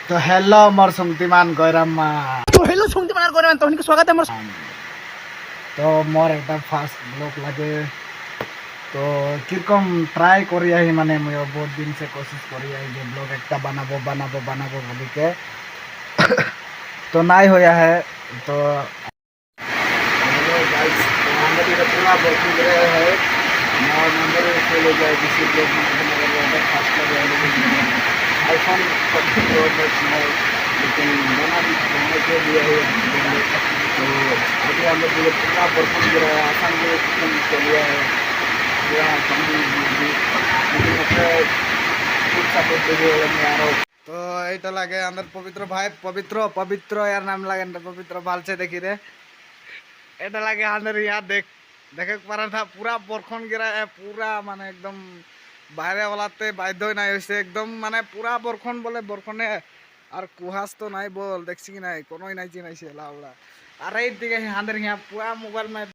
तो हेलो मोर सुमतिमान गौराम्मा। तो हेलो सुनते मार করে তো অনেক স্বাগত আমার तो मोर एकदम फास्ट ब्लॉग लगे तो किरकम ट्राई करी आई माने मैं बहुत दिन से कोशिश करी आई जे ब्लॉग एकटा बनाबो बनाबो बनाबो भाभी के तो नाई होया है। तो हेलो गाइस, तो हमने ये पूरा वर्किंग रहे है मोर नंबर से ले जाए किसी ब्लॉग में तो मगर फास्ट लगे आईफोन 14 प्रो मैक्स में, लेकिन बनाने के लिए है। तो अभी हम लोग पूरा परफॉर्म कर रहा है, आसान भी एकदम चलिए है पूरा तो এইটা লাগে আমাদের পবিত্র ভাই, পবিত্র পবিত্র এর নাম লাগে না, পবিত্র ভালছে দেখি রে এটা লাগে আমাদের ইয়া দেখে পারা था पूरा বরখন গিরা पूरा মানে একদম বাইরে বলাতে বাধ্য নাই হয়েছে একদম মানে পুরা বরখন বলে বরখনে আর কুহাস তো নাই বল দেখছি কি নাই কোনোই নাই চিনাইছে লাউলা আর এই দিকে হাঁদের পুরা মোবাইল